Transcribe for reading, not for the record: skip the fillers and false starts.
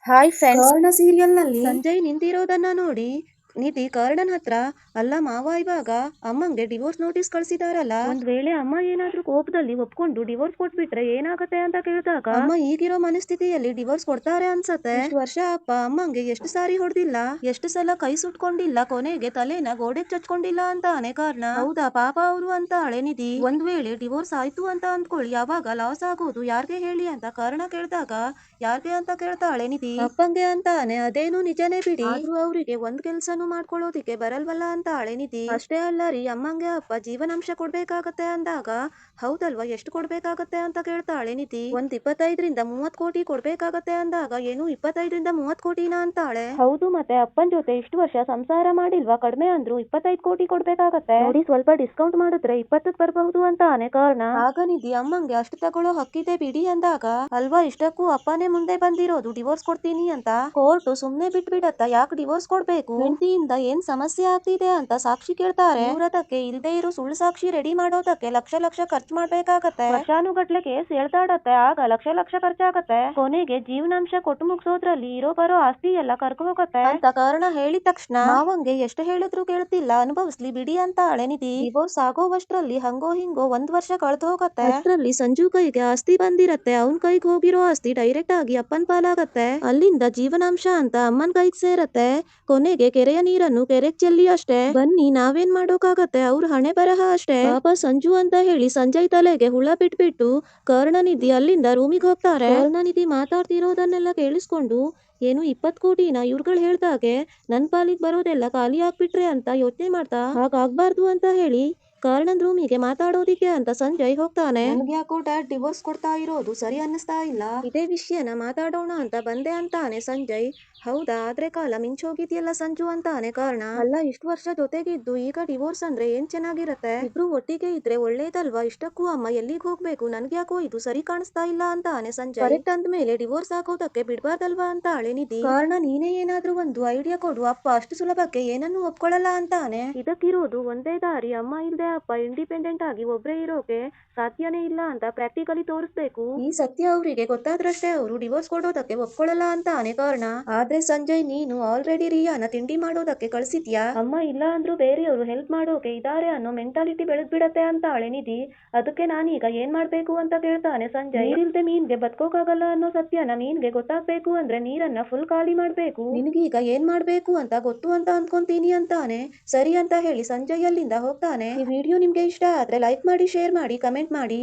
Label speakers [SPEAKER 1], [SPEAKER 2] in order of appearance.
[SPEAKER 1] Hi friends, Karna ಸೀರಿಯಲ್ನಲ್ಲಿ
[SPEAKER 2] Sanjay ನಿಂತಿರೋದನ್ನ ನೋಡಿ ನಿಧಿ ಕರ್ಣನ್ ಹತ್ರ, ಅಲ್ಲ ಮಾವ, ಇವಾಗ ಅಮ್ಮಂಗೆ ಡಿವೋರ್ಸ್ ನೋಟಿಸ್ ಕಳ್ಸಿದಾರಲ್ಲ, ಒಂದ್ ವೇಳೆ ಅಮ್ಮ ಏನಾದ್ರೂ ಕೋಪದಲ್ಲಿ ಒಪ್ಕೊಂಡು ಡಿವೋರ್ಸ್ ಕೊಟ್ಬಿಟ್ರೆ ಏನಾಗತ್ತೆ ಅಂತ ಕೇಳಿದಾಗ, ಅಮ್ಮ ಈಗಿರೋ ಮನಸ್ಥಿತಿಯಲ್ಲಿ ಡಿವೋರ್ಸ್ ಕೊಡ್ತಾರೆ ಅನ್ಸತ್ತೆ. ಇಷ್ಟು ವರ್ಷ ಅಪ್ಪ ಅಮ್ಮಂಗೆ ಎಷ್ಟು ಸಾರಿ ಹೊಡೆದಿಲ್ಲ, ಎಷ್ಟು ಸಲ ಕೈ ಸುಟ್ಕೊಂಡಿಲ್ಲ, ಕೊನೆಗೆ ತಲೆನ ಗೋಡೆಗೆ ಚಚ್ಕೊಂಡಿಲ್ಲ ಅಂತಾನೆ ಕರ್ಣ. ಹೌದಾ ಪಾಪ ಅವರು ಅಂತಾಳೆ ನಿಧಿ. ಒಂದ್ ವೇಳೆ ಡಿವೋರ್ಸ್ ಆಯ್ತು ಅಂತ ಅಂದ್ಕೊಳ್ಳಿ, ಅವಾಗ ಲಾಸ್ ಆಗೋದು ಯಾರ್ಗೆ ಹೇಳಿ ಅಂತ ಕರ್ಣ ಕೇಳಿದಾಗ, ಯಾರ್ಗೆ ಅಂತ ಕೇಳ್ತಾಳೆ ನಿಧಿ. ಅಪ್ಪಂಗೆ ಅಂತಾನೆ. ಅದೇನು ನಿಜನೇ ಬಿಡಿ, ಆದ್ರೂ ಅವರಿಗೆ ಒಂದ್ ಕೆಲ್ಸನೂ ಮಾಡ್ಕೊಳ್ಳೋದಿಕ್ಕೆ ಬರಲ್ವಲ್ಲ ಅಂತಾಳೆ ನಿಧಿ. ಅಷ್ಟೇ ಅಲ್ಲ ರೀ, ಅಮ್ಮಂಗೆ ಅಪ್ಪ ಜೀವನಾಂಶ ಕೊಡ್ಬೇಕಾಗತ್ತೆ ಅಂದಾಗ, ಹೌದಲ್ವಾ, ಎಷ್ಟು ಕೊಡ್ಬೇಕಾಗತ್ತೆ ಅಂತ ಕೇಳ್ತಾಳೆ ನಿಧಿ. ಒಂದ್ 25-30 ಕೋಟಿ ಕೊಡ್ಬೇಕಾಗತ್ತೆ ಅಂದಾಗ, ಏನು 25-30 ಕೋಟಿನ ಅಂತಾಳೆ. ಹೌದು, ಮತ್ತೆ ಅಪ್ಪನ್ ಜೊತೆ ಇಷ್ಟು ವರ್ಷ ಸಂಸಾರ ಮಾಡಿಲ್ವಾ, ಕಡಿಮೆ ಅಂದ್ರು 25 ಕೋಟಿ ಕೊಡ್ಬೇಕಾಗತ್ತೆ ನೋಡಿ, ಸ್ವಲ್ಪ ಡಿಸ್ಕೌಂಟ್ ಮಾಡಿದ್ರೆ 20ಕ್ಕೆ ಬರಬಹುದು ಅಂತಾನೆ ಕರ್ಣ. ಆಗ ನಿಧಿ, ಅಮ್ಮಂಗೆ ಅಷ್ಟು ತಗೊಳ್ಳೋ ಹಕ್ಕಿದೆ ಬಿಡಿ ಅಂದಾಗ, ಅಲ್ವಾ ಇಷ್ಟಕ್ಕೂ ಅಪ್ಪನೇ ಮುಂದೆ ಬಂದಿರೋದು ಡಿವೋರ್ಸ್ ಕೊಡ್ತೀನಿ ಅಂತ, ಕೋರ್ಟ್ ಸುಮ್ನೆ ಬಿಟ್ಬಿಡತ್ತ, ಯಾಕೆ ಡಿವೋರ್ಸ್ ಕೊಡ್ಬೇಕು, ಹೆಂಡತಿಯಿಂದ ಏನ್ ಸಮಸ್ಯೆ ಆಗ್ತಿದೆ ಅಂತ ಸಾಕ್ಷಿ ಕೇಳ್ತಾರೆ. ಅದಕ್ಕೆ ಇಲ್ದೇ ಇರೋ ಸುಳ್ಳು ಸಾಕ್ಷಿ ರೆಡಿ ಮಾಡೋದಕ್ಕೆ ಲಕ್ಷ ಲಕ್ಷ ಖರ್ಚು ಮಾಡ್ಬೇಕಾಗತ್ತೆ. ವರ್ಷಾನುಗಟ್ಲೆ ಕೇಸ್ ಹೇಳ್ತಾಡತ್ತೆ, ಆಗ ಲಕ್ಷ ಲಕ್ಷ ಖರ್ಚಾಗತ್ತೆ. ಕೊನೆಗೆ ಜೀವನಾಂಶ ಕೊಟ್ಟು ಮುಗಿಸೋದ್ರಲ್ಲಿ ಇರೋ ಬರೋ ಆಸ್ತಿ ಎಲ್ಲ ಕರ್ಕೊ ಹೋಗತ್ತೆ ಅಂತ ಕರ್ಣ ಹೇಳಿದ ತಕ್ಷಣ, ಮಾವಂಗೆ ಎಷ್ಟು ಹೇಳಿದ್ರು ಕೇಳ್ತಿಲ್ಲ, ಅನುಭವಿಸ್ಲಿ ಬಿಡಿ ಅಂತ ನಿಧಿ. ಡಿವೋರ್ಸ್ ಆಗೋವಷ್ಟ್ರಲ್ಲಿ ಹಂಗೋ ಹಿಂಗೋ 1 ವರ್ಷ ಕಳೆದು ಹೋಗತ್ತೆ. ಅಷ್ಟ್ರಲ್ಲಿ ಸಂಜು ಕೈಗೆ ಆಸ್ತಿ ಬಂದಿರತ್ತೆ. ಅವನ್ ಕೈಗೆ ಹೋಗಿರೋ ಆಸ್ತಿ ಡೈರೆಕ್ಟ್ ಆಗಿ ಅಪ್ಪನ್ ಪಾಲಾಗತ್ತೆ. ಅಲ್ಲಿಂದ ಜೀವನಾಂಶ ಅಂತ ಅಮ್ಮನ್ ಕೈಗೆ ಸೇರತ್ತೆ. ಕೊನೆಗೆ ಕೆರೆಯ ನೀರನ್ನು ಕೆರೆಗೆ ಚೆಲ್ಲಿ ಅಷ್ಟೇ. ಬನ್ನಿ, ನಾವೇನ್ ಮಾಡೋಕಾಗತ್ತೆ, ಅವ್ರ ಹಣೆ ಬರಹ ಅಷ್ಟೇ. ಪಾಪ ಸಂಜು ಅಂತ ಹೇಳಿ ಸಂಜಯ್ ತಲೆಗೆ ಹುಳ ಬಿಟ್ಬಿಟ್ಟು ಕರುಣಾನಿಧಿ ಅಲ್ಲಿಂದ ರೂಮಿಗೆ ಹೋಗ್ತಾರೆ. ಕರುಣಾನಿಧಿ ಮಾತಾಡ್ತಿರೋದನ್ನೆಲ್ಲ ಕೇಳಿಸ್ಕೊಂಡು, ಏನು 20 ಕೋಟಿನ ಇವ್ರುಗಳು ಹೇಳ್ದಾಗೆ ನನ್ ಪಾಲಿಗೆ ಬರೋದೆಲ್ಲ ಖಾಲಿ ಆಗ್ಬಿಟ್ರೆ ಅಂತ ಯೋಚನೆ ಮಾಡ್ತಾ, ಹಾಗಾಗ್ಬಾರ್ದು ಅಂತ ಹೇಳಿ ಕರ್ಣನ್ ರೂಮಿಗೆ ಮಾತಾಡೋದಿಕ್ಕೆ ಅಂತ ಸಂಜಯ್ ಹೋಗ್ತಾನೆ. ನನ್ಗೆ ಯಾಕೋ ಡ್ಯಾಡ್ ಡಿವೋರ್ಸ್ ಕೊಡ್ತಾ ಇರೋದು ಸರಿ ಅನ್ನಿಸ್ತಾ ಇಲ್ಲ, ಇದೇ ವಿಷಯನ ಮಾತಾಡೋಣ ಅಂತ ಬಂದೆ ಅಂತಾನೆ ಸಂಜಯ್. ಹೌದಾ, ಆದ್ರೆ ಕಾಲ ಮಿಂಚೋಗಿದ್ಯಲ್ಲ ಸಂಜು ಅಂತಾನೆ ಕರ್ಣ. ಅಲ್ಲ, ಇಷ್ಟು ವರ್ಷ ಜೊತೆಗಿದ್ದು ಈಗ ಡಿವೋರ್ಸ್ ಅಂದ್ರೆ ಏನ್ ಚೆನ್ನಾಗಿರತ್ತೆ, ಇಬ್ರು ಒಟ್ಟಿಗೆ ಇದ್ರೆ ಒಳ್ಳೇದಲ್ವಾ, ಇಷ್ಟಕ್ಕೂ ಅಮ್ಮ ಎಲ್ಲಿಗೆ ಹೋಗ್ಬೇಕು, ನನ್ಗೆ ಯಾಕೋ ಇದು ಸರಿ ಕಾಣಿಸ್ತಾ ಇಲ್ಲ ಅಂತಾನೆ ಸಂಜಯ್. ಕರೆಕ್ಟ್ ಅಂದ್ಮೇಲೆ ಡಿವೋರ್ಸ್ ಆಗೋದಕ್ಕೆ ಬಿಡ್ಬಾರ್ದಲ್ವಾ ಅಂತಾಳೆ ನಿಧಿ. ಕಾರಣ, ನೀನೇ ಏನಾದ್ರೂ ಒಂದು ಐಡಿಯಾ ಕೊಡು, ಅಪ್ಪ ಅಷ್ಟು ಸುಲಭಕ್ಕೆ ಏನನ್ನೂ ಒಪ್ಕೊಳ್ಳಲ್ಲ ಅಂತಾನೆ. ಇದಕ್ಕಿರೋದು ಒಂದೇ ದಾರಿ, ಅಮ್ಮ ಇಲ್ದೆ ಅಪ್ಪ ಇಂಡಿಪೆಂಡೆಂಟ್ ಆಗಿ ಒಬ್ರೇ ಇರೋಕೆ ಸಾಧ್ಯನೇ ಇಲ್ಲ ಅಂತ ಪ್ರಾಕ್ಟಿಕಲಿ ತೋರಿಸ್ಬೇಕು. ಈ ಸತ್ಯ ಅವರಿಗೆ ಗೊತ್ತಾದ್ರಷ್ಟೇ ಅವರು ಡಿವೋರ್ಸ್ ಕೊಡೋದಕ್ಕೆ ಒಪ್ಕೊಳ್ಳಲ್ಲ ಅಂತಾನೆ ಕರ್ಣ. ಆದ್ರೆ ಸಂಜಯ್, ನೀನು ಆಲ್ರೆಡಿ ರಿಯಾನ ತಿಂಡಿ ಮಾಡೋದಕ್ಕೆ ಕಳ್ಸಿದ್ಯಾ, ಅಮ್ಮ ಇಲ್ಲ ಅಂದ್ರೂ ಬೇರೆಯವರು ಹೆಲ್ಪ್ ಮಾಡೋಕೆ ಇದಾರೆ ಅನ್ನೋ ಮೆಂಟಾಲಿಟಿ ಬೆಳೆದ್ಬಿಡತ್ತೆ ಅಂತಾಳೆ ನಿಧಿ. ಅದಕ್ಕೆ ನಾನೀಗ ಏನ್ ಮಾಡ್ಬೇಕು ಅಂತ ಕೇಳ್ತಾನೆ ಸಂಜಯ್. ನೀರಿಲ್ದೆ ಮೀನ್ಗೆ ಬದುಕೋಕಾಗಲ್ಲ ಅನ್ನೋ ಸತ್ಯನ ಮೀನ್ಗೆ ಗೊತ್ತಾಗ್ಬೇಕು ಅಂದ್ರೆ ನೀರನ್ನ ಫುಲ್ ಖಾಲಿ ಮಾಡ್ಬೇಕು. ನಿನ್ಗೀಗ ಏನ್ ಮಾಡ್ಬೇಕು ಅಂತ ಗೊತ್ತು ಅಂತ ಅನ್ಕೊಂತೀನಿ ಅಂತಾನೆ. ಸರಿ ಅಂತ ಹೇಳಿ ಸಂಜಯ್ ಅಲ್ಲಿಂದ ಹೋಗ್ತಾನೆ. ಈ ವಿಡಿಯೋ ನಿಮ್ಗೆ ಇಷ್ಟ ಆದ್ರೆ ಲೈಕ್ ಮಾಡಿ, ಶೇರ್ ಮಾಡಿ, ಕಮೆಂಟ್ ಮಾಡಿ.